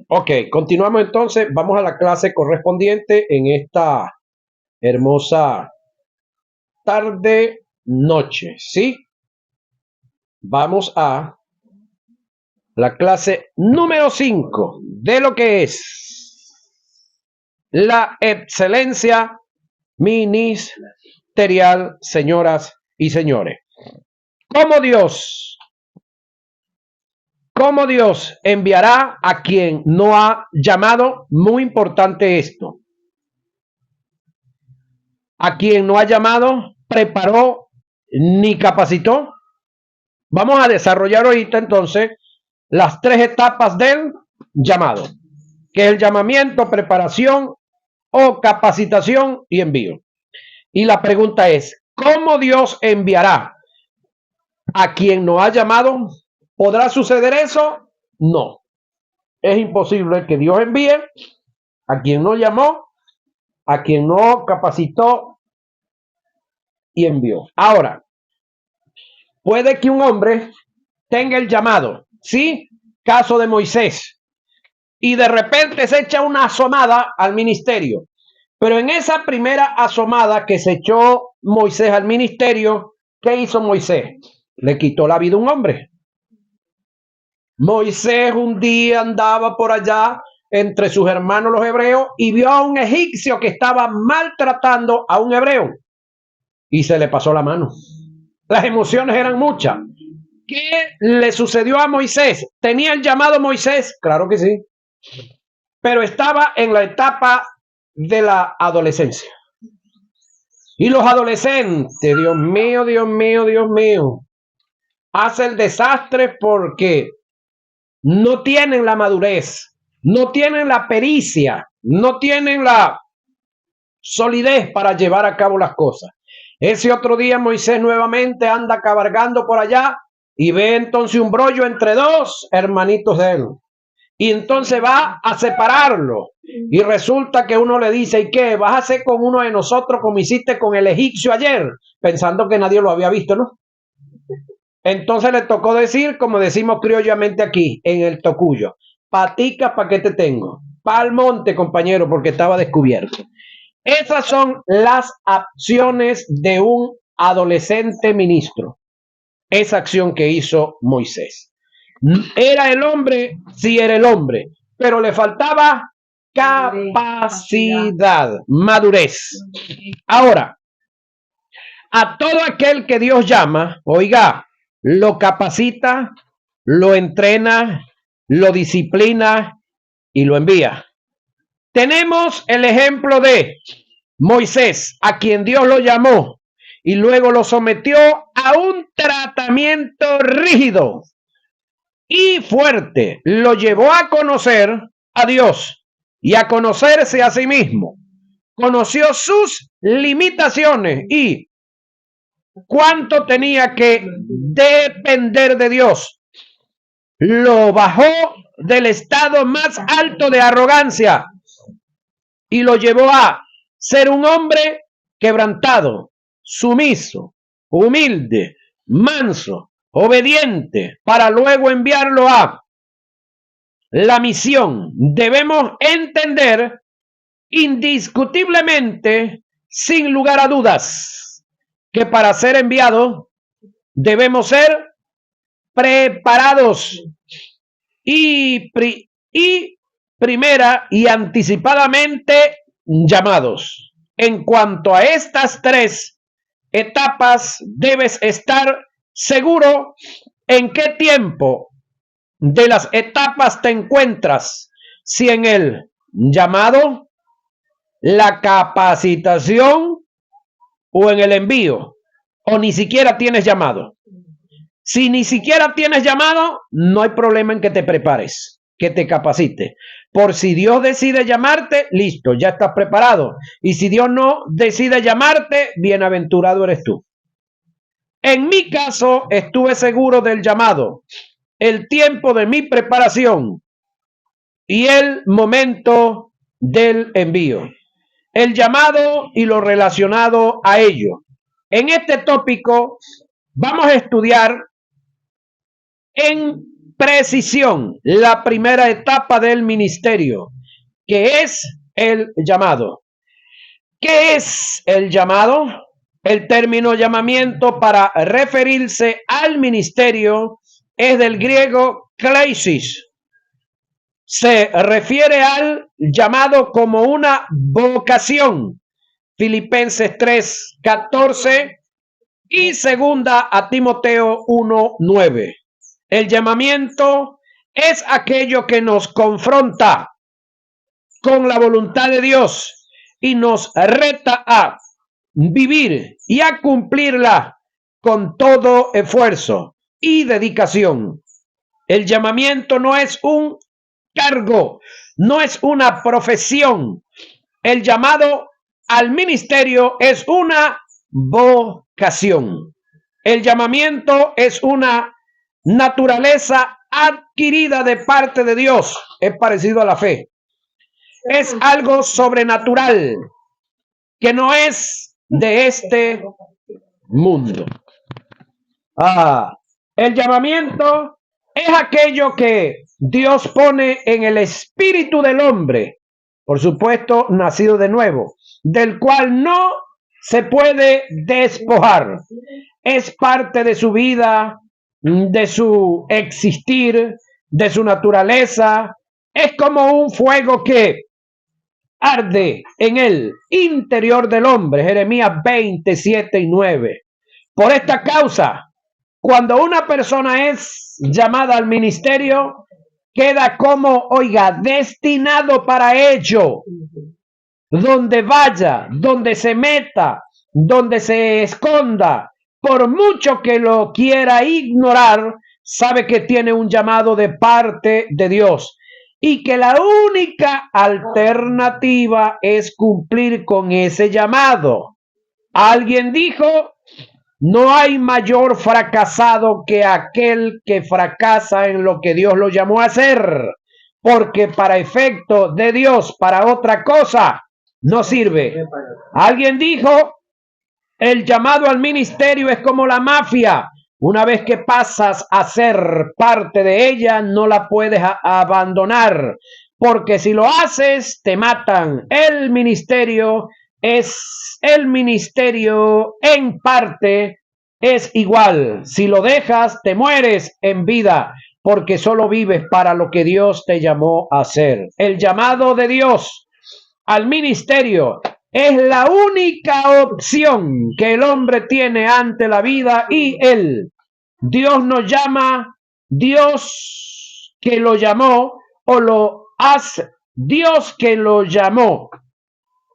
Ok, continuamos entonces. Vamos a la clase correspondiente en esta hermosa tarde, noche, ¿sí? Vamos a la clase número 5 de lo que es la excelencia ministerial, señoras y señores. ¿Cómo Dios, cómo Dios enviará a quien no ha llamado? Muy importante esto. A quien no ha llamado, preparó ni capacitó. Vamos a desarrollar ahorita entonces las tres etapas del llamado, que es el llamamiento, preparación o capacitación y envío. Y la pregunta es, ¿cómo Dios enviará a quien no ha llamado? ¿Podrá suceder eso? No. Es imposible que Dios envíe a quien no llamó, a quien no capacitó y envió. Ahora, puede que un hombre tenga el llamado, ¿sí? Caso de Moisés. Y de repente se echa una asomada al ministerio. Pero en esa primera asomada que se echó Moisés al ministerio, ¿qué hizo Moisés? Le quitó la vida a un hombre. Moisés un día andaba por allá entre sus hermanos los hebreos y vio a un egipcio que estaba maltratando a un hebreo y se le pasó la mano. Las emociones eran muchas. ¿Qué le sucedió a Moisés? ¿Tenía el llamado Moisés? Claro que sí. Pero estaba en la etapa de la adolescencia. Y los adolescentes, Dios mío, Dios mío, Dios mío, hacen desastre porque no tienen la madurez, no tienen la pericia, no tienen la solidez para llevar a cabo las cosas. Ese otro día Moisés nuevamente anda cabalgando por allá y ve entonces un brollo entre dos hermanitos de él. Y entonces va a separarlo. Y resulta que uno le dice, ¿y qué? ¿Vas a hacer con uno de nosotros como hiciste con el egipcio ayer? Pensando que nadie lo había visto, ¿no? Entonces le tocó decir, como decimos criollamente aquí, en el tocuyo, paticas, ¿para qué te tengo? Pa'l monte, compañero, porque estaba descubierto. Esas son las acciones de un adolescente ministro. Esa acción que hizo Moisés. ¿Era el hombre? Sí, era el hombre, pero le faltaba capacidad, madurez. Ahora, a todo aquel que Dios llama, oiga, lo capacita, lo entrena, lo disciplina y lo envía. Tenemos el ejemplo de Moisés, a quien Dios lo llamó y luego lo sometió a un tratamiento rígido y fuerte. Lo llevó a conocer a Dios y a conocerse a sí mismo. Conoció sus limitaciones y cuánto tenía que depender de Dios. Lo bajó del estado más alto de arrogancia y lo llevó a ser un hombre quebrantado, sumiso, humilde, manso, obediente, para luego enviarlo a la misión. Debemos entender indiscutiblemente, sin lugar a dudas, que para ser enviados debemos ser preparados y primera y anticipadamente llamados. En cuanto a estas tres etapas, debes estar seguro en qué tiempo de las etapas te encuentras, si en el llamado, la capacitación o en el envío, o ni siquiera tienes llamado. Si ni siquiera tienes llamado, no hay problema en que te prepares, que te capacites. Por si Dios decide llamarte, listo, ya estás preparado. Y si Dios no decide llamarte, bienaventurado eres tú. En mi caso, estuve seguro del llamado, el tiempo de mi preparación y el momento del envío. El llamado y lo relacionado a ello. En este tópico vamos a estudiar en precisión la primera etapa del ministerio, que es el llamado. ¿Qué es el llamado? El término llamamiento para referirse al ministerio es del griego klesis. Se refiere al llamado como una vocación. Filipenses 3:14 y segunda a Timoteo 1:9. El llamamiento es aquello que nos confronta con la voluntad de Dios y nos reta a vivir y a cumplirla con todo esfuerzo y dedicación. El llamamiento no es un cargo, no es una profesión. El llamado al ministerio es una vocación. El llamamiento es una naturaleza adquirida de parte de Dios. Es parecido a la fe. Es algo sobrenatural que no es de este mundo. El llamamiento es aquello que Dios pone en el espíritu del hombre, por supuesto, nacido de nuevo, del cual no se puede despojar. Es parte de su vida, de su existir, de su naturaleza. Es como un fuego que arde en el interior del hombre. Jeremías 27:9. Por esta causa, cuando una persona es llamada al ministerio, queda como, oiga, destinado para ello. Donde vaya, donde se meta, donde se esconda, por mucho que lo quiera ignorar, sabe que tiene un llamado de parte de Dios y que la única alternativa es cumplir con ese llamado. Alguien dijo: no hay mayor fracasado que aquel que fracasa en lo que Dios lo llamó a hacer, porque para efecto de Dios, para otra cosa, no sirve. Alguien dijo: el llamado al ministerio es como la mafia. Una vez que pasas a ser parte de ella, no la puedes abandonar, porque si lo haces, te matan. El ministerio en parte es igual. Si lo dejas, te mueres en vida, porque solo vives para lo que Dios te llamó a hacer. El llamado de Dios al ministerio es la única opción que el hombre tiene ante la vida y él. Dios nos llama, Dios que lo llamó o lo hace. Dios que lo llamó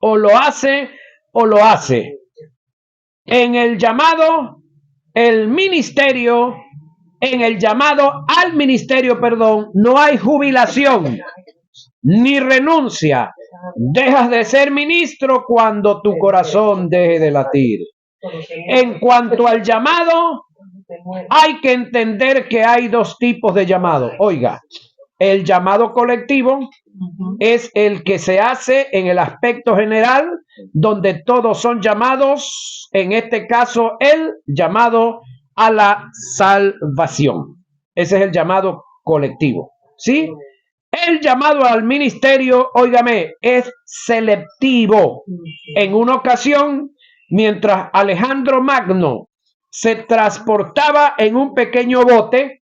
o lo hace o lo hace. En el llamado, el ministerio, en el llamado al ministerio, no hay jubilación ni renuncia. Dejas de ser ministro cuando tu corazón deje de latir. En cuanto al llamado, hay que entender que hay dos tipos de llamado. Oiga, el llamado colectivo es el que se hace en el aspecto general, donde todos son llamados, en este caso el llamado a la salvación. Ese es el llamado colectivo, ¿sí? El llamado al ministerio, óigame, es selectivo. En una ocasión, mientras Alejandro Magno se transportaba en un pequeño bote,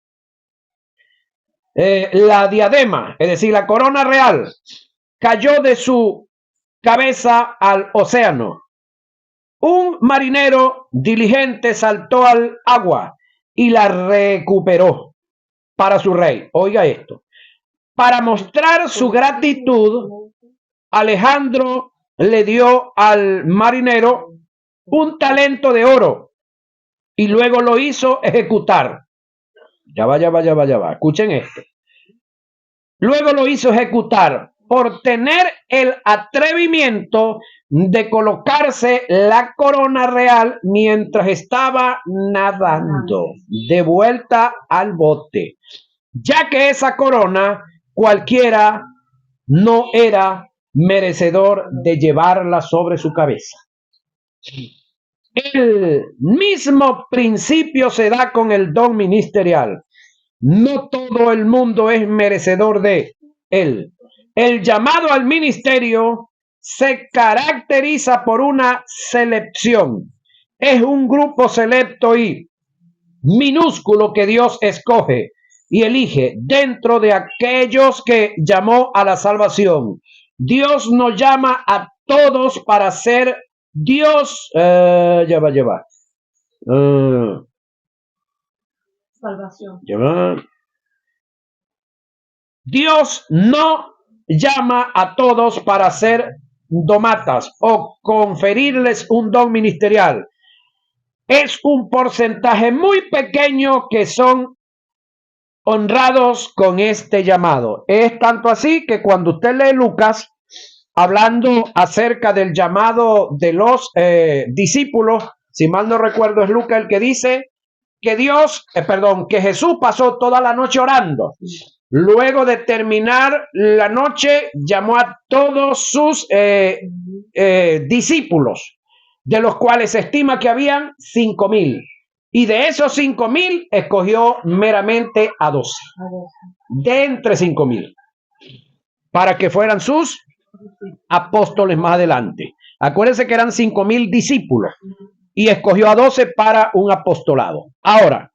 la diadema, es decir, la corona real, cayó de su cabeza al océano. Un marinero diligente saltó al agua y la recuperó para su rey. Oiga esto. Para mostrar su gratitud, Alejandro le dio al marinero un talento de oro y luego lo hizo ejecutar. Ya va. Escuchen esto. Luego lo hizo ejecutar por tener el atrevimiento de colocarse la corona real mientras estaba nadando de vuelta al bote, ya que esa corona cualquiera no era merecedor de llevarla sobre su cabeza. El mismo principio se da con el don ministerial. no todo el mundo es merecedor de él. El llamado al ministerio se caracteriza por una selección. Es un grupo selecto y minúsculo que Dios escoge y elige dentro de aquellos que llamó a la salvación. Dios nos llama a todos para ser Dios. Salvación. Dios no llama a todos para ser domatas o conferirles un don ministerial. Es un porcentaje muy pequeño que son honrados con este llamado. Es tanto así que cuando usted lee Lucas, hablando acerca del llamado de los discípulos, si mal no recuerdo es Lucas el que dice que que Jesús pasó toda la noche orando. Luego de terminar la noche, llamó a todos sus discípulos, de los cuales se estima que habían 5,000. Y de esos 5,000 escogió meramente a 12. De entre 5,000. Para que fueran sus apóstoles más adelante. Acuérdense que eran 5,000 discípulos. Y escogió a 12 para un apostolado. Ahora,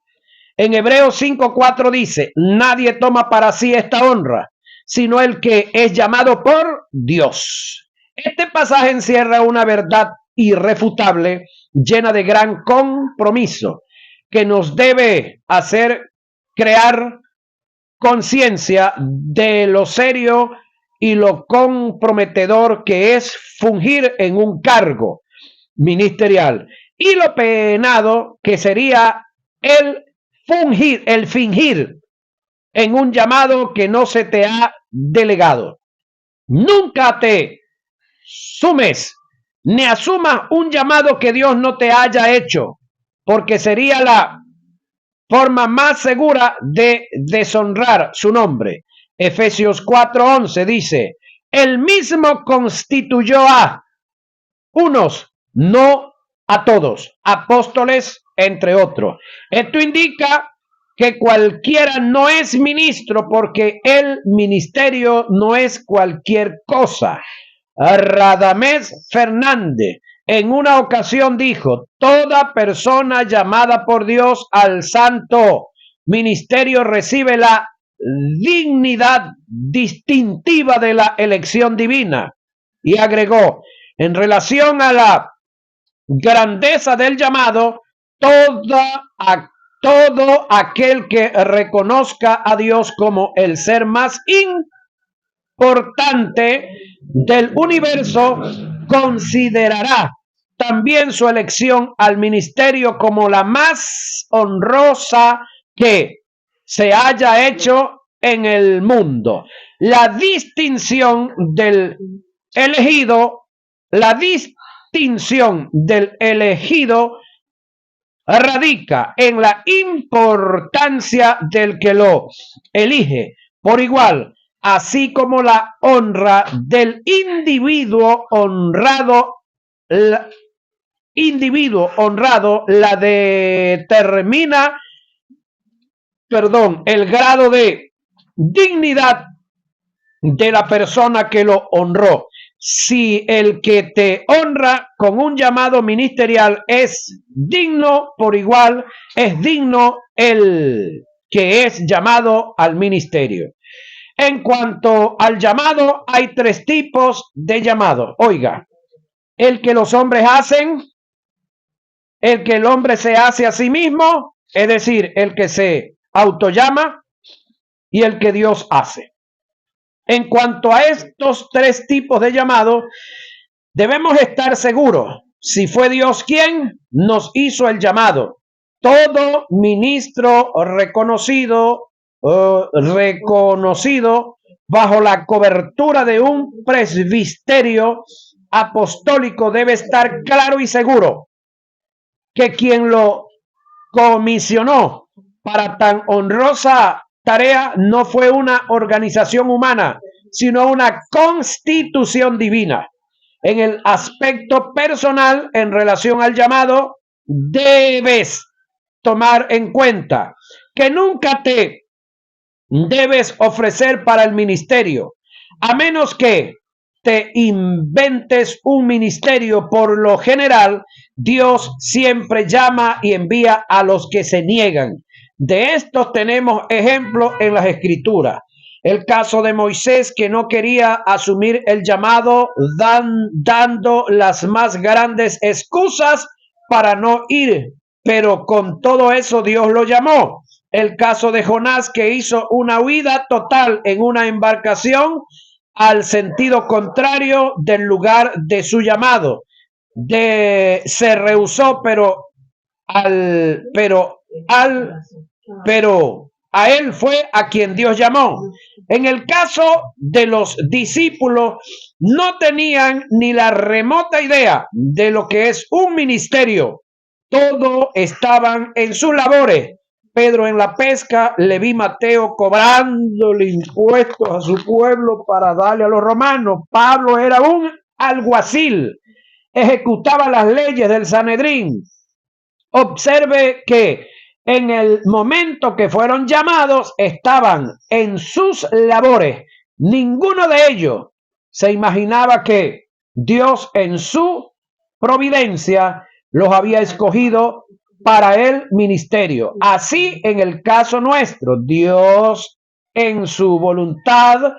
en Hebreos 5:4 dice, nadie toma para sí esta honra, sino el que es llamado por Dios. Este pasaje encierra una verdad irrefutable, llena de gran compromiso, que nos debe hacer crear conciencia de lo serio y lo comprometedor que es fungir en un cargo ministerial y lo penado que sería el fingir en un llamado que no se te ha delegado. Nunca te sumes ni asumas un llamado que Dios no te haya hecho, porque sería la forma más segura de deshonrar su nombre. Efesios 4:11 dice, el mismo constituyó a unos, no a todos, apóstoles, entre otros. Esto indica que cualquiera no es ministro porque el ministerio no es cualquier cosa. Radamés Fernández en una ocasión dijo, toda persona llamada por Dios al santo ministerio recibe la dignidad distintiva de la elección divina. Y agregó, en relación a la grandeza del llamado, todo aquel que reconozca a Dios como el ser más importante del universo considerará también su elección al ministerio como la más honrosa que se haya hecho en el mundo. La distinción del elegido radica en la importancia del que lo elige por igual, así como la honra del individuo honrado la determina, el grado de dignidad de la persona que lo honró. Si el que te honra con un llamado ministerial es digno, por igual es digno el que es llamado al ministerio. En cuanto al llamado, hay 3 tipos de llamado. Oiga, el que los hombres hacen, el que el hombre se hace a sí mismo, es decir, el que se autollama, y el que Dios hace. En cuanto a estos 3 tipos de llamado, debemos estar seguros si fue Dios quien nos hizo el llamado. Todo ministro reconocido bajo la cobertura de un presbiterio apostólico debe estar claro y seguro que quien lo comisionó para tan honrosa tarea no fue una organización humana, sino una constitución divina. En el aspecto personal, en relación al llamado, debes tomar en cuenta que nunca te debes ofrecer para el ministerio, a menos que te inventes un ministerio. Por lo general, Dios siempre llama y envía a los que se niegan. De estos tenemos ejemplos en las Escrituras. El caso de Moisés, que no quería asumir el llamado, dando las más grandes excusas para no ir, pero con todo eso Dios lo llamó. El caso de Jonás, que hizo una huida total en una embarcación al sentido contrario del lugar de su llamado. Se rehusó, pero a él fue a quien Dios llamó. En el caso de los discípulos, no tenían ni la remota idea de lo que es un ministerio. Todos estaban en sus labores. Pedro en la pesca, Leví, Mateo cobrándole impuestos a su pueblo para darle a los romanos. Pablo era un alguacil, ejecutaba las leyes del Sanedrín. Observe que en el momento que fueron llamados estaban en sus labores. Ninguno de ellos se imaginaba que Dios en su providencia los había escogido para el ministerio. Así en el caso nuestro, Dios en su voluntad,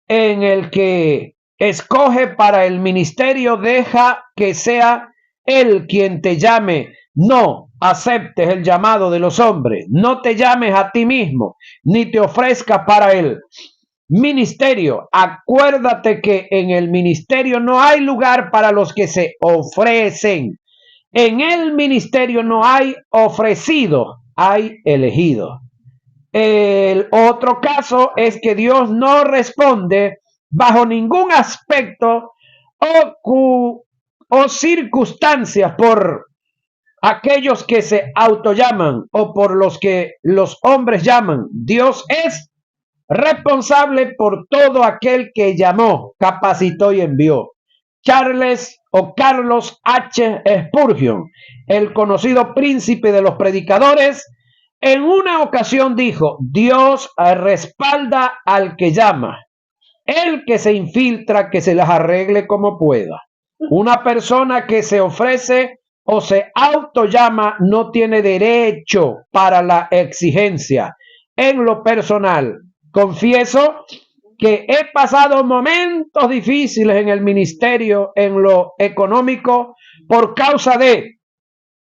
en el que escoge para el ministerio, deja que sea Él quien te llame. No aceptes el llamado de los hombres, no te llames a ti mismo, ni te ofrezcas para el ministerio. Acuérdate que en el ministerio no hay lugar para los que se ofrecen. En el ministerio no hay ofrecido, hay elegido. El otro caso es que Dios no responde bajo ningún aspecto o circunstancias por aquellos que se autollaman o por los que los hombres llaman. Dios es responsable por todo aquel que llamó, capacitó y envió. Carlos H. Spurgeon, el conocido príncipe de los predicadores, en una ocasión dijo: Dios respalda al que llama, el que se infiltra que se las arregle como pueda. Una persona que se ofrece o se autollama no tiene derecho para la exigencia. En lo personal, confieso que he pasado momentos difíciles en el ministerio, en lo económico, por causa de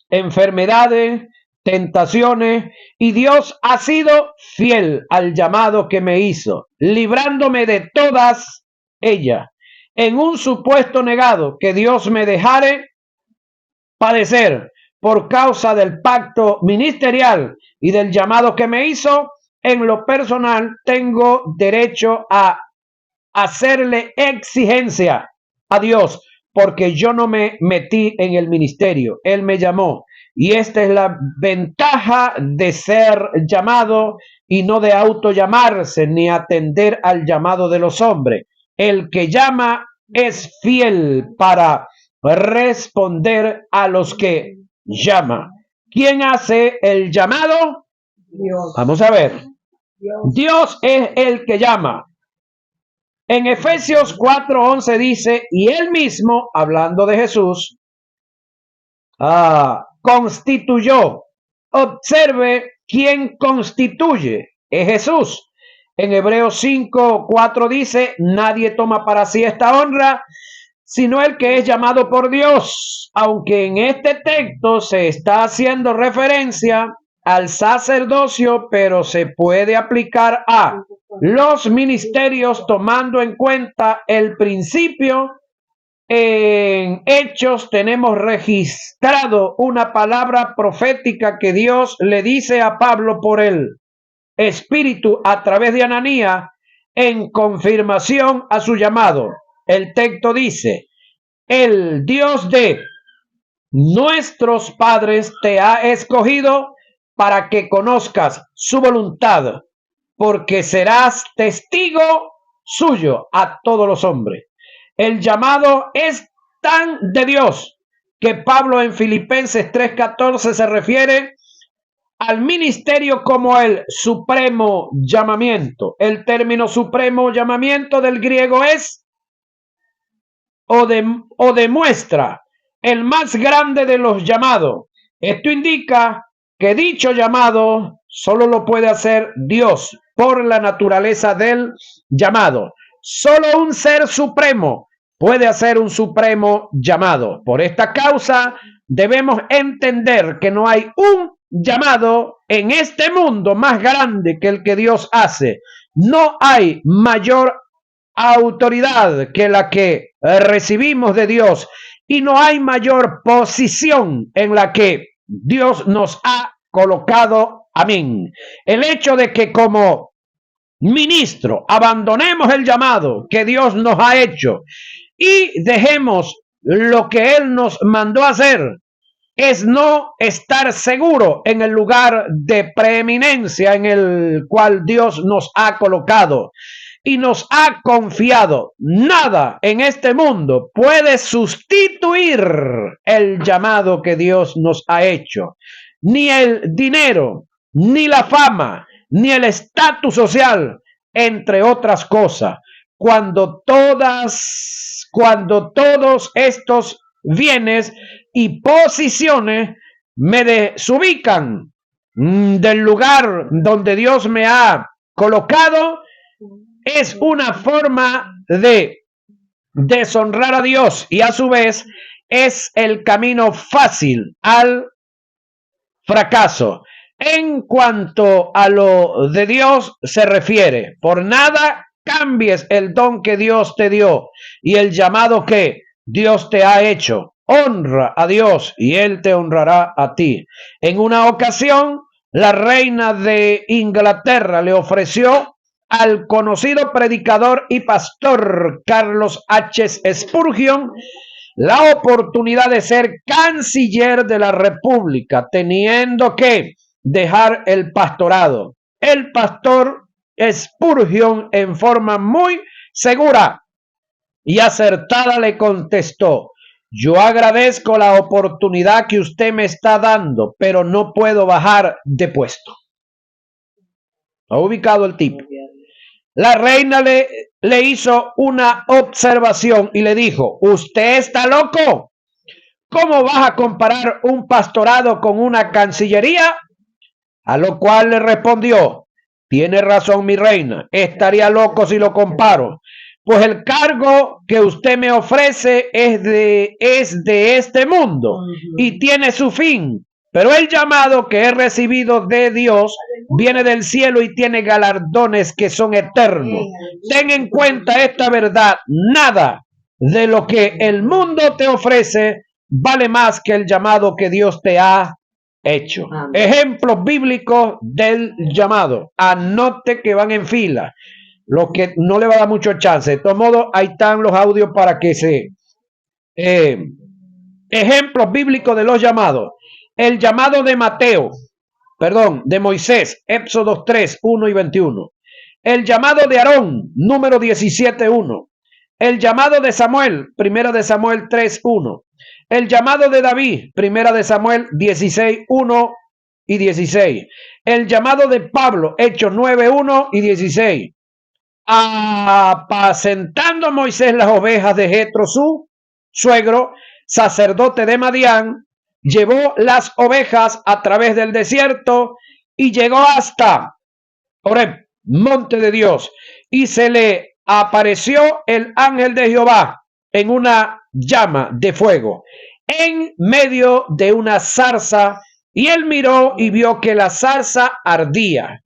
enfermedades, tentaciones, y Dios ha sido fiel al llamado que me hizo, librándome de todas ellas. En un supuesto negado que Dios me dejare padecer por causa del pacto ministerial y del llamado que me hizo, en lo personal tengo derecho a hacerle exigencia a Dios, porque yo no me metí en el ministerio, Él me llamó. Y esta es la ventaja de ser llamado y no de autollamarse ni atender al llamado de los hombres. El que llama es fiel para responder a los que llama. ¿Quién hace el llamado? Dios. Vamos a ver. Dios. Dios es el que llama. En Efesios 4:11 dice: y él mismo, hablando de Jesús, constituyó. Observe quién constituye. Es Jesús. En Hebreos 5:4 dice: nadie toma para sí esta honra, sino el que es llamado por Dios. Aunque en este texto se está haciendo referencia al sacerdocio, pero se puede aplicar a los ministerios tomando en cuenta el principio. En Hechos tenemos registrado una palabra profética que Dios le dice a Pablo por el Espíritu a través de Ananías en confirmación a su llamado. El texto dice: el Dios de nuestros padres te ha escogido para que conozcas su voluntad, porque serás testigo suyo a todos los hombres. El llamado es tan de Dios que Pablo en Filipenses 3:14 se refiere al ministerio como el supremo llamamiento. El término supremo llamamiento del griego es o demuestra el más grande de los llamados. Esto indica que dicho llamado solo lo puede hacer Dios por la naturaleza del llamado. Solo un ser supremo puede hacer un supremo llamado. Por esta causa debemos entender que no hay un llamado en este mundo más grande que el que Dios hace. No hay mayor autoridad que la que recibimos de Dios y no hay mayor posición en la que Dios nos ha colocado. Amén. El hecho de que como ministro abandonemos el llamado que Dios nos ha hecho y dejemos lo que Él nos mandó a hacer es no estar seguro en el lugar de preeminencia en el cual Dios nos ha colocado y nos ha confiado. Nada en este mundo puede sustituir el llamado que Dios nos ha hecho. Ni el dinero, ni la fama, ni el estatus social, entre otras cosas. Cuando todos estos bienes y posiciones me desubican del lugar donde Dios me ha colocado, es una forma de deshonrar a Dios y a su vez es el camino fácil al fracaso. En cuanto a lo de Dios se refiere, por nada cambies el don que Dios te dio y el llamado que Dios te ha hecho. Honra a Dios y Él te honrará a ti. En una ocasión, la reina de Inglaterra le ofreció al conocido predicador y pastor Carlos H. Spurgeon la oportunidad de ser canciller de la República, teniendo que dejar el pastorado. El pastor Spurgeon, en forma muy segura y acertada, le contestó: yo agradezco la oportunidad que usted me está dando, pero no puedo bajar de puesto. ¿Ha ubicado el tipo? La reina le hizo una observación y le dijo: ¿usted está loco? ¿Cómo vas a comparar un pastorado con una cancillería? A lo cual le respondió: tiene razón, mi reina, estaría loco si lo comparo, pues el cargo que usted me ofrece es de este mundo y tiene su fin, pero el llamado que he recibido de Dios viene del cielo y tiene galardones que son eternos. Ten en cuenta esta verdad: nada de lo que el mundo te ofrece vale más que el llamado que Dios te ha hecho. Ejemplos bíblicos del llamado. Anote que van en fila. Lo que no le va a dar mucho chance. De todos modos, ahí están los audios para que se... ejemplos bíblicos de los llamados. El llamado de de Moisés, Éxodo 3, 1 y 21. El llamado de Aarón, número 17, 1. El llamado de Samuel, primera de Samuel 3, 1. El llamado de David, primera de Samuel 16, 1 y 16. El llamado de Pablo, Hechos 9, 1 y 16. Apacentando a Moisés las ovejas de Jetro, su suegro, sacerdote de Madián, llevó las ovejas a través del desierto y llegó hasta Horeb, monte de Dios, y se le apareció el ángel de Jehová en una llama de fuego en medio de una zarza, y él miró y vio que la zarza ardía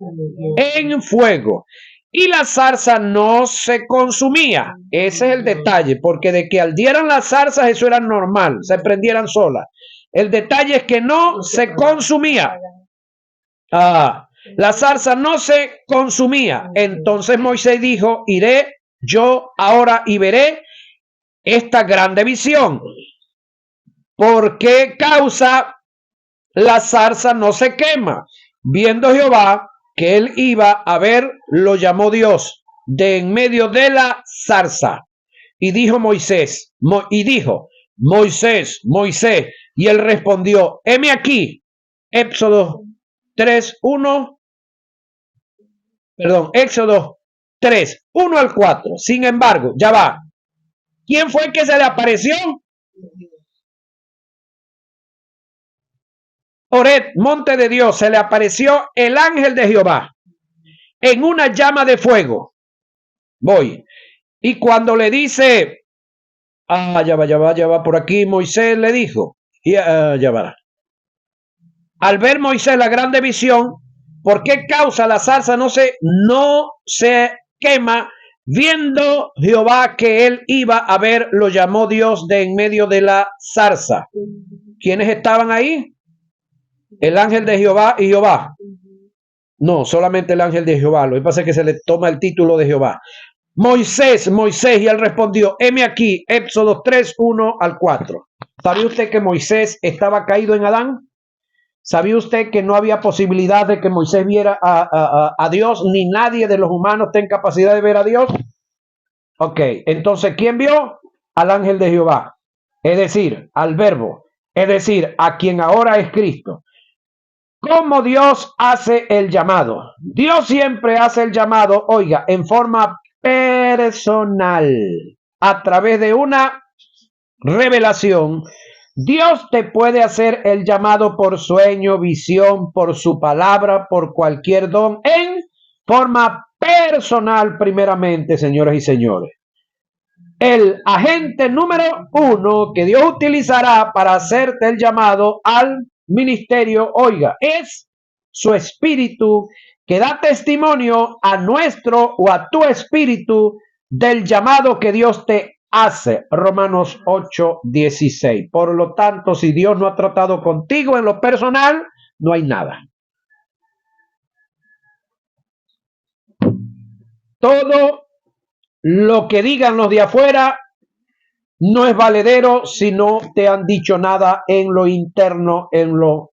en fuego y la zarza no se consumía. Ese es el detalle, porque de que ardieran las zarzas eso era normal, se prendieran solas. El detalle es que no se consumía. La zarza no se consumía. Entonces Moisés dijo: iré yo ahora y veré esta grande visión. ¿Por qué causa la zarza no se quema? Viendo Jehová que él iba a ver, lo llamó Dios de en medio de la zarza. Y dijo Moisés, Moisés, Moisés. Y él respondió: heme aquí. Éxodo 3, 1, perdón, Éxodo 3, 1 al 4. Sin embargo, ya va. ¿Quién fue el que se le apareció? Horeb, monte de Dios, se le apareció el ángel de Jehová en una llama de fuego. Voy. Y cuando le dice, ya va, por aquí Moisés le dijo, ya va. Al ver Moisés la grande visión, ¿por qué causa la zarza no se quema? Viendo Jehová que él iba a ver, lo llamó Dios de en medio de la zarza. ¿Quiénes estaban ahí? El ángel de Jehová y Jehová. No, solamente el ángel de Jehová. Lo que pasa es que se le toma el título de Jehová. Moisés, y él respondió, heme aquí, Éxodo 3, 1 al 4. ¿Sabía usted que Moisés estaba caído en Adán? ¿Sabía usted que no había posibilidad de que Moisés viera a Dios, ni nadie de los humanos tenga capacidad de ver a Dios? Ok, entonces, ¿quién vio? Al ángel de Jehová, es decir, al Verbo, es decir, a quien ahora es Cristo. ¿Cómo Dios hace el llamado? Dios siempre hace el llamado, oiga, en forma personal, a través de una revelación. Dios te puede hacer el llamado por sueño, visión, por su palabra, por cualquier don, en forma personal primeramente, señoras y señores. El agente número 1 que Dios utilizará para hacerte el llamado al ministerio, oiga, es su espíritu que da testimonio a nuestro o a tu espíritu del llamado que Dios te hace. Romanos 8:16. Por lo tanto, si Dios no ha tratado contigo en lo personal, no hay nada. Todo lo que digan los de afuera no es valedero si no te han dicho nada en lo interno, en lo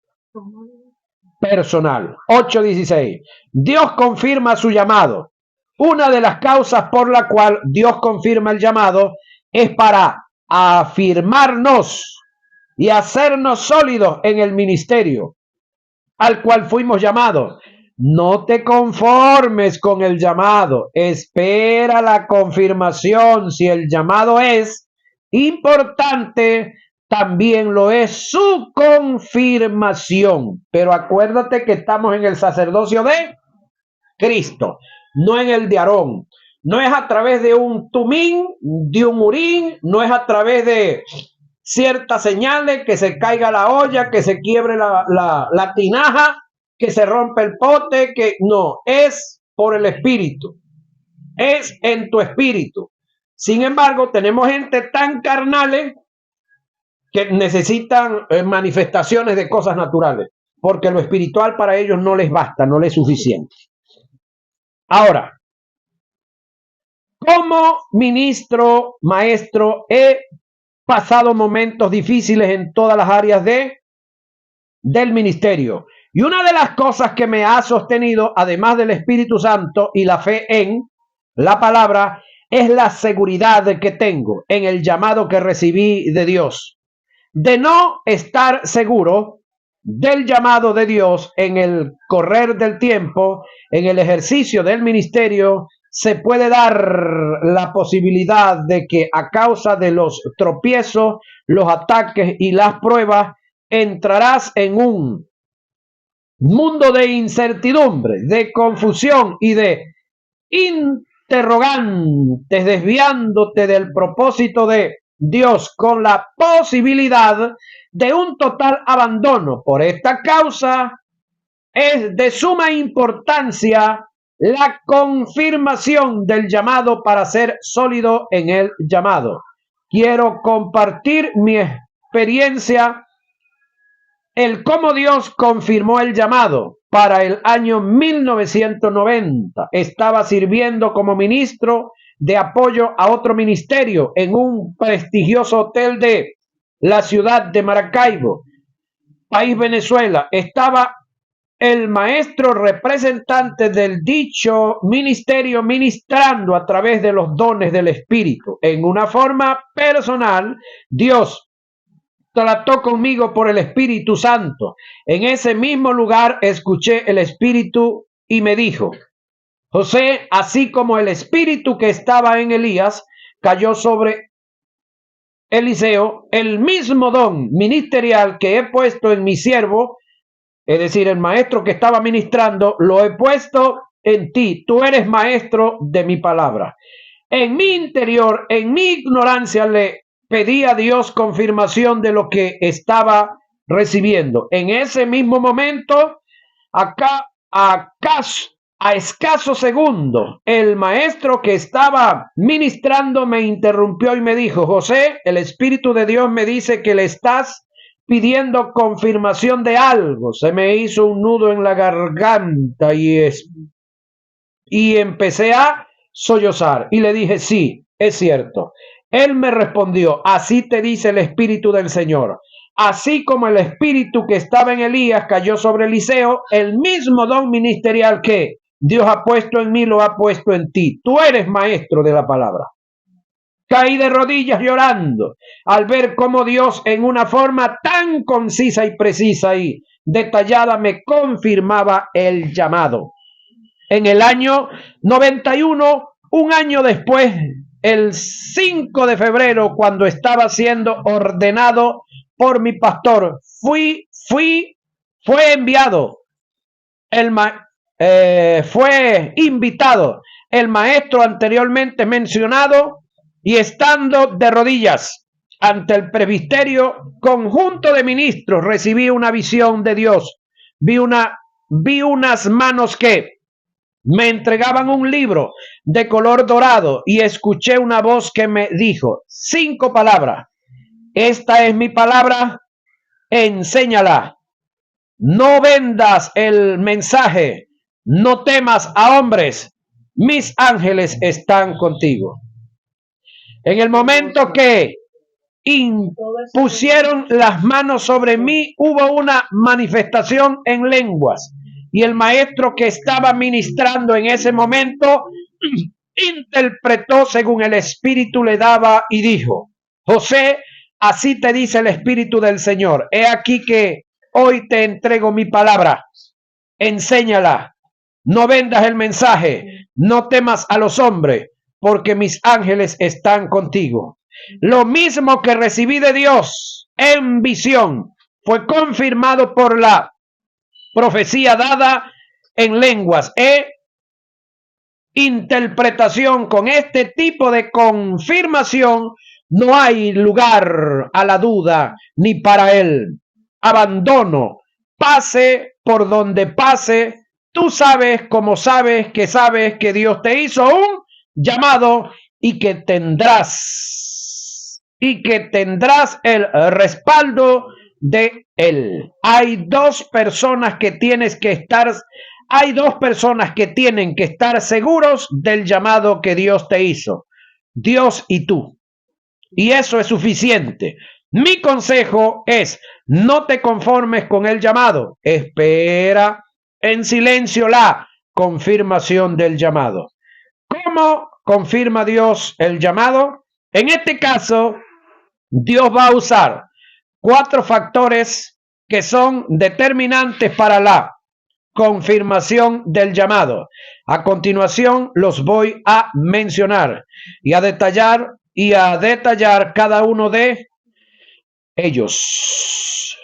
personal. 8:16. Dios confirma su llamado. Una de las causas por la cual Dios confirma el llamado es para afirmarnos y hacernos sólidos en el ministerio al cual fuimos llamados. No te conformes con el llamado, espera la confirmación. Si el llamado es importante, también lo es su confirmación. Pero acuérdate que estamos en el sacerdocio de Cristo, no en el de Aarón. No es a través de un tumín, de un urín, no es a través de ciertas señales, que se caiga la olla, que se quiebre la tinaja, que se rompe el pote, que no, es por el espíritu, es en tu espíritu. Sin embargo, tenemos gente tan carnales que necesitan manifestaciones de cosas naturales, porque lo espiritual para ellos no les basta, no les es suficiente. Ahora, como ministro, maestro, he pasado momentos difíciles en todas las áreas del ministerio. Y una de las cosas que me ha sostenido, además del Espíritu Santo y la fe en la palabra, es la seguridad que tengo en el llamado que recibí de Dios. De no estar seguro del llamado de Dios en el correr del tiempo, en el ejercicio del ministerio, se puede dar la posibilidad de que a causa de los tropiezos, los ataques y las pruebas, entrarás en un mundo de incertidumbre, de confusión y de interrogantes, desviándote del propósito de Dios, con la posibilidad de un total abandono. Por esta causa es de suma importancia la confirmación del llamado para ser sólido en el llamado. Quiero compartir mi experiencia, el cómo Dios confirmó el llamado. Para el año 1990 estaba sirviendo como ministro de apoyo a otro ministerio en un prestigioso hotel de la ciudad de Maracaibo, país Venezuela. Estaba el maestro representante del dicho ministerio ministrando a través de los dones del Espíritu. En una forma personal, Dios trató conmigo por el Espíritu Santo. En ese mismo lugar escuché el Espíritu y me dijo: José, así como el Espíritu que estaba en Elías cayó sobre Eliseo, el mismo don ministerial que he puesto en mi siervo, es decir, el maestro que estaba ministrando, lo he puesto en ti. Tú eres maestro de mi palabra. En mi interior, en mi ignorancia, le pedí a Dios confirmación de lo que estaba recibiendo. En ese mismo momento, a escaso segundo, el maestro que estaba ministrando me interrumpió y me dijo: José, el Espíritu de Dios me dice que le estás pidiendo confirmación de algo. Se me hizo un nudo en la garganta y empecé a sollozar. Y le dije: sí, es cierto. Él me respondió: así te dice el Espíritu del Señor. Así como el Espíritu que estaba en Elías cayó sobre Eliseo, el mismo don ministerial que Dios ha puesto en mí lo ha puesto en ti. Tú eres maestro de la palabra. Caí de rodillas llorando al ver cómo Dios, en una forma tan concisa y precisa y detallada, me confirmaba el llamado. En el año 91, un año después, el 5 de febrero, cuando estaba siendo ordenado por mi pastor, fue enviado, fue invitado el maestro anteriormente mencionado, y estando de rodillas ante el presbiterio conjunto de ministros, recibí una visión de Dios. Vi unas manos que me entregaban un libro de color dorado y escuché una voz que me dijo 5 palabras. Esta es mi palabra, enséñala. No vendas el mensaje, no temas a hombres, mis ángeles están contigo. En el momento que impusieron las manos sobre mí, hubo una manifestación en lenguas. Y el maestro que estaba ministrando en ese momento interpretó según el Espíritu le daba y dijo: José, así te dice el Espíritu del Señor. He aquí que hoy te entrego mi palabra. Enséñala. No vendas el mensaje. No temas a los hombres, porque mis ángeles están contigo. Lo mismo que recibí de Dios en visión fue confirmado por la profecía dada en lenguas. Interpretación. Con este tipo de confirmación no hay lugar a la duda ni para el abandono. Pase por donde pase, tú sabes que Dios te hizo un llamado y que tendrás el respaldo de Él. Hay dos personas que tienen que estar seguros del llamado que Dios te hizo: Dios y tú. Y eso es suficiente. Mi consejo es: no te conformes con el llamado. Espera en silencio la confirmación del llamado. ¿Cómo confirma Dios el llamado? En este caso, Dios va a usar 4 factores que son determinantes para la confirmación del llamado. A continuación los voy a mencionar y a detallar cada uno de ellos.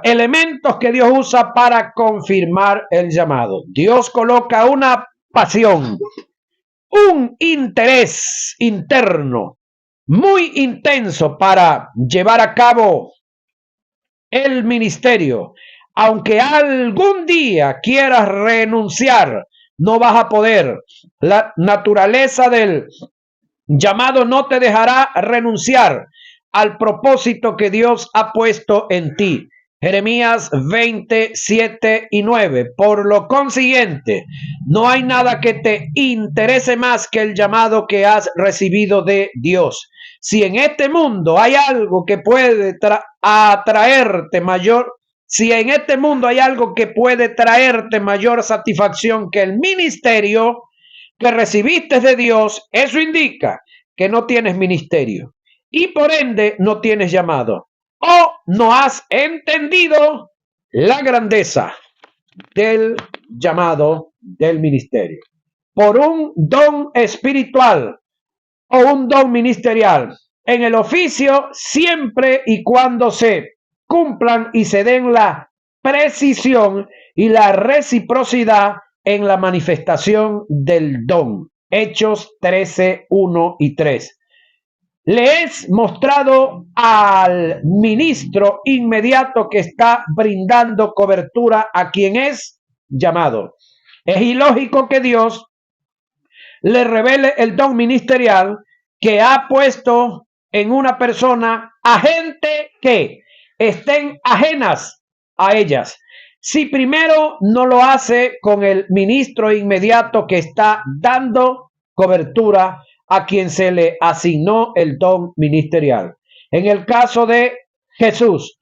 Elementos que Dios usa para confirmar el llamado. Dios coloca una pasión, un interés interno muy intenso para llevar a cabo el ministerio. Aunque algún día quieras renunciar, no vas a poder. La naturaleza del llamado no te dejará renunciar al propósito que Dios ha puesto en ti. Jeremías 27 y 9. Por lo consiguiente, no hay nada que te interese más que el llamado que has recibido de Dios. Si en este mundo hay algo que puede traerte mayor satisfacción que el ministerio que recibiste de Dios, eso indica que no tienes ministerio y por ende no tienes llamado. ¿O no has entendido la grandeza del llamado del ministerio? Por un don espiritual o un don ministerial en el oficio, siempre y cuando se cumplan y se den la precisión y la reciprocidad en la manifestación del don. Hechos 13, 1 y 3. Le es mostrado al ministro inmediato que está brindando cobertura a quien es llamado. Es ilógico que Dios le revele el don ministerial que ha puesto en una persona a gente que estén ajenas a ellas. Si primero no lo hace con el ministro inmediato que está dando cobertura a quien se le asignó el don ministerial. En el caso de Jesús,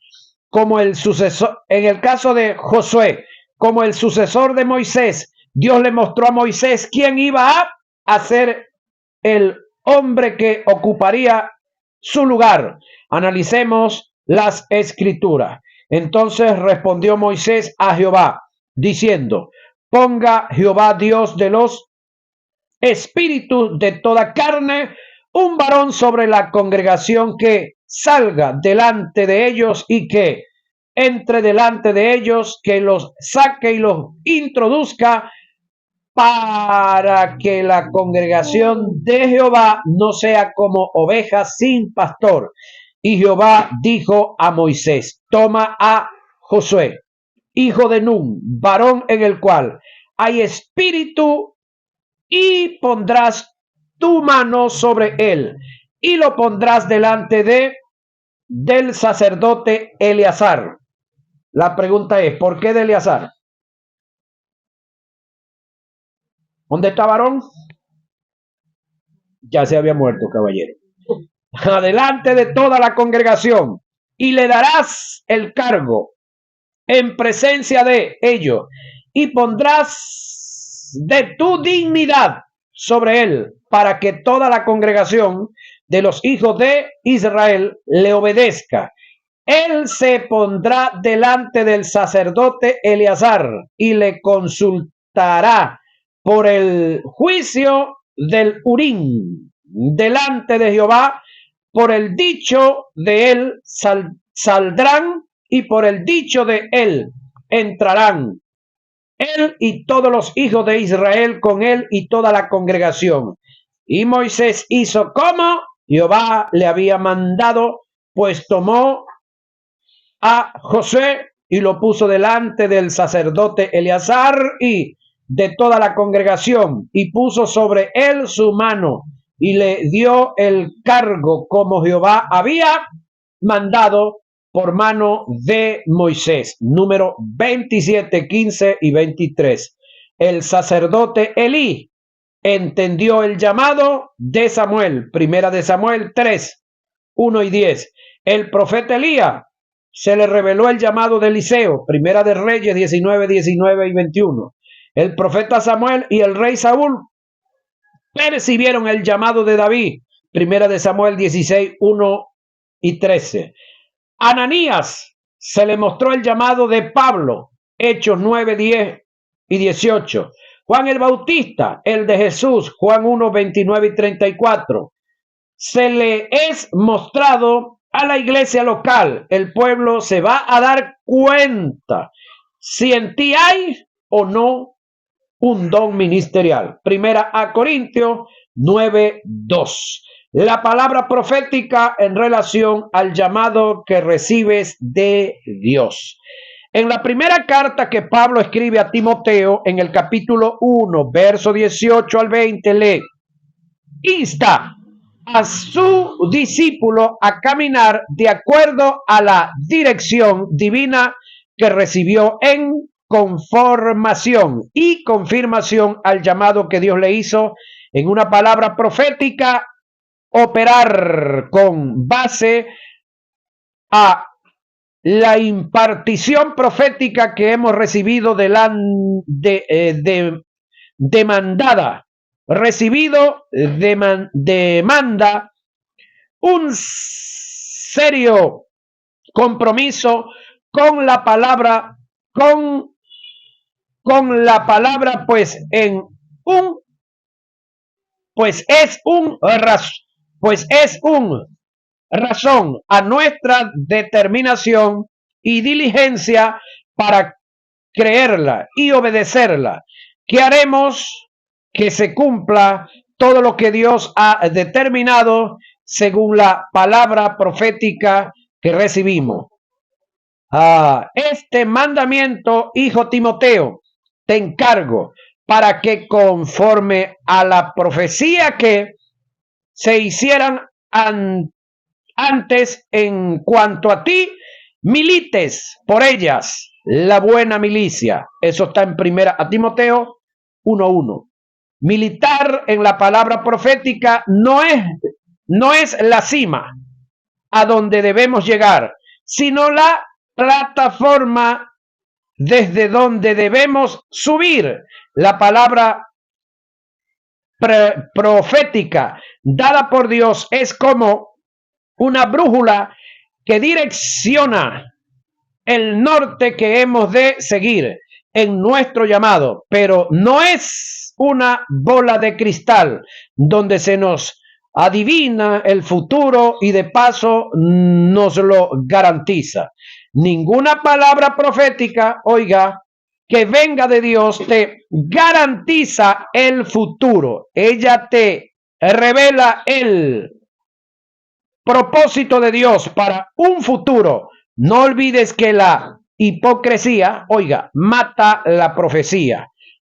como el sucesor, en el caso de Josué, como el sucesor de Moisés, Dios le mostró a Moisés quién iba a ser el hombre que ocuparía su lugar. Analicemos las escrituras. Entonces respondió Moisés a Jehová, diciendo: ponga Jehová Dios de los espíritus de toda carne un varón sobre la congregación que salga delante de ellos y que entre delante de ellos, que los saque y los introduzca, para que la congregación de Jehová no sea como ovejas sin pastor. Y Jehová dijo a Moisés: toma a Josué, hijo de Nun, varón en el cual hay espíritu, y pondrás tu mano sobre él, y lo pondrás delante del sacerdote Eleazar. La pregunta es: ¿por qué de Eleazar? ¿Dónde está varón? Ya se había muerto, caballero. Adelante de toda la congregación, y le darás el cargo en presencia de ellos, y pondrás de tu dignidad sobre él, para que toda la congregación de los hijos de Israel le obedezca. Él se pondrá delante del sacerdote Eleazar y le consultará por el juicio del Urim delante de Jehová. Por el dicho de él saldrán, y por el dicho de él entrarán, él y todos los hijos de Israel con él y toda la congregación. Y Moisés hizo como Jehová le había mandado, pues tomó a Josué y lo puso delante del sacerdote Eleazar y de toda la congregación, y puso sobre él su mano y le dio el cargo como Jehová había mandado por mano de Moisés. Número 27, 15 y 23. El sacerdote Elí entendió el llamado de Samuel. Primera de Samuel 3, 1 y 10. El profeta Elías se le reveló el llamado de Eliseo. Primera de Reyes 19, 19 y 21. El profeta Samuel y el rey Saúl percibieron el llamado de David. Primera de Samuel 16, 1 y 13. Ananías se le mostró el llamado de Pablo. Hechos 9, 10 y 18. Juan el Bautista, el de Jesús. Juan 1, 29 y 34. Se le es mostrado a la iglesia local. El pueblo se va a dar cuenta si en ti hay o no un don ministerial. Primera a Corintios 9, 2. La palabra profética en relación al llamado que recibes de Dios. En la primera carta que Pablo escribe a Timoteo, en el capítulo 1, verso 18 al 20, lee: insta a su discípulo a caminar de acuerdo a la dirección divina que recibió en conformación y confirmación al llamado que Dios le hizo en una palabra profética, operar con base a la impartición profética que hemos recibido demandada, recibido demanda un serio compromiso con la palabra, con la palabra, pues es un razón a nuestra determinación y diligencia para creerla y obedecerla, que haremos que se cumpla todo lo que Dios ha determinado según la palabra profética que recibimos. Este mandamiento, hijo Timoteo, te encargo para que conforme a la profecía que se hicieran antes en cuanto a ti, milites por ellas la buena milicia. Eso está en primera a Timoteo 1:1. Militar en la palabra profética no es la cima a donde debemos llegar, sino la plataforma desde donde debemos subir. La palabra profética dada por Dios es como una brújula que direcciona el norte que hemos de seguir en nuestro llamado, pero no es una bola de cristal donde se nos adivina el futuro y de paso nos lo garantiza. Ninguna palabra profética, oiga, que venga de Dios te garantiza el futuro. Ella te revela el propósito de Dios para un futuro. No olvides que la hipocresía, oiga, mata la profecía.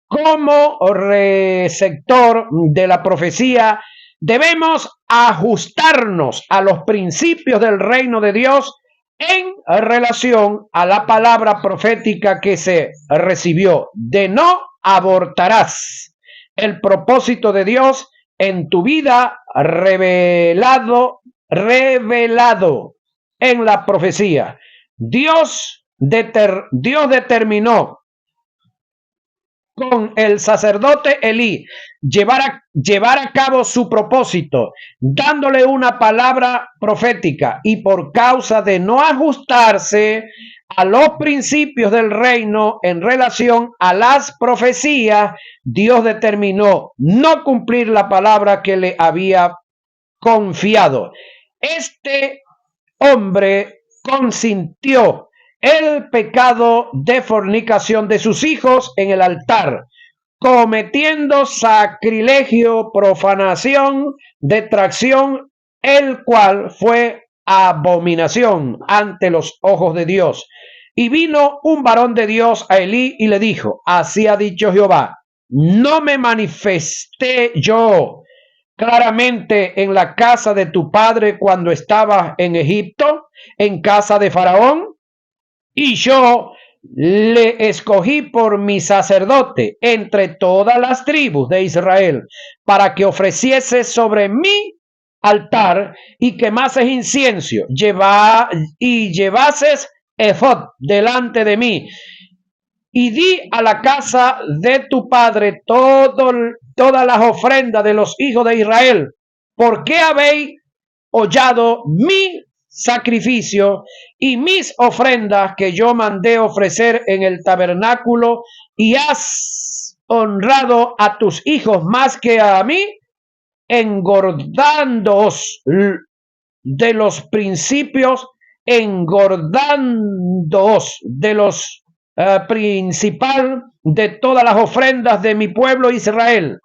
Como receptor de la profecía, debemos ajustarnos a los principios del reino de Dios en relación a la palabra profética que se recibió. De no abortarás el propósito de Dios en tu vida revelado en la profecía. Dios determinó con el sacerdote Elí llevar a cabo su propósito, dándole una palabra profética, y por causa de no ajustarse a los principios del reino en relación a las profecías, Dios determinó no cumplir la palabra que le había confiado. Este hombre consintió el pecado de fornicación de sus hijos en el altar, cometiendo sacrilegio, profanación, detracción, el cual fue abominación ante los ojos de Dios. Y vino un varón de Dios a Elí y le dijo: así ha dicho Jehová, ¿no me manifesté yo claramente en la casa de tu padre cuando estaba en Egipto, en casa de Faraón? Y yo le escogí por mi sacerdote entre todas las tribus de Israel, para que ofreciese sobre mi altar y quemases incienso, y llevases efod delante de mí. Y di a la casa de tu padre todas las ofrendas de los hijos de Israel. ¿Por qué habéis hollado mi sacrificio y mis ofrendas que yo mandé ofrecer en el tabernáculo, y has honrado a tus hijos más que a mí, engordándoos de los principios, engordándoos de los principal de todas las ofrendas de mi pueblo Israel?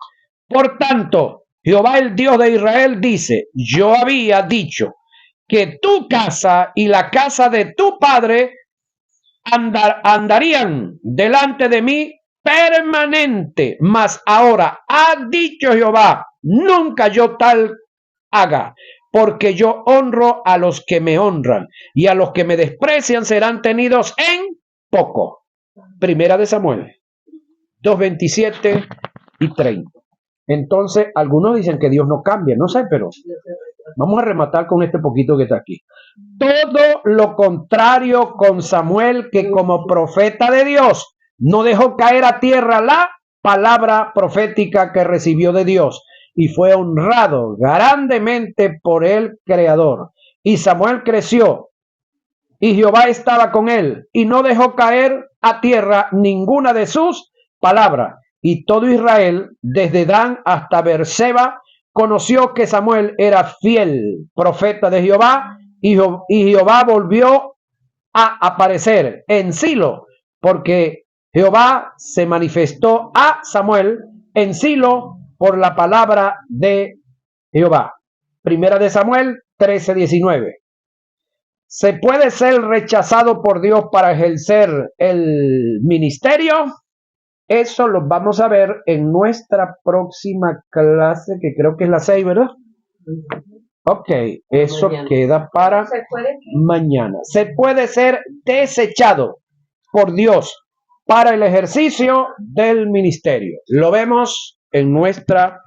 Por tanto, Jehová el Dios de Israel dice: yo había dicho que tu casa y la casa de tu padre andarían delante de mí permanente, mas ahora ha dicho Jehová: nunca yo tal haga, porque yo honro a los que me honran, y a los que me desprecian serán tenidos en poco. Primera de Samuel 2:27 y 30. Entonces, algunos dicen que Dios no cambia, no sé, pero vamos a rematar con este poquito que está aquí. Todo lo contrario con Samuel, que como profeta de Dios no dejó caer a tierra la palabra profética que recibió de Dios, y fue honrado grandemente por el Creador. Y Samuel creció y Jehová estaba con él, y no dejó caer a tierra ninguna de sus palabras. Y todo Israel, desde Dan hasta Beerseba, conoció que Samuel era fiel profeta de Jehová, y Jehová volvió a aparecer en Silo, porque Jehová se manifestó a Samuel en Silo por la palabra de Jehová. Primera de Samuel 13:19. ¿Se puede ser rechazado por Dios para ejercer el ministerio? Eso lo vamos a ver en nuestra próxima clase, que creo que es la 6, ¿verdad? Ok, eso mañana queda para mañana. Se puede ser desechado por Dios para el ejercicio del ministerio. Lo vemos en nuestra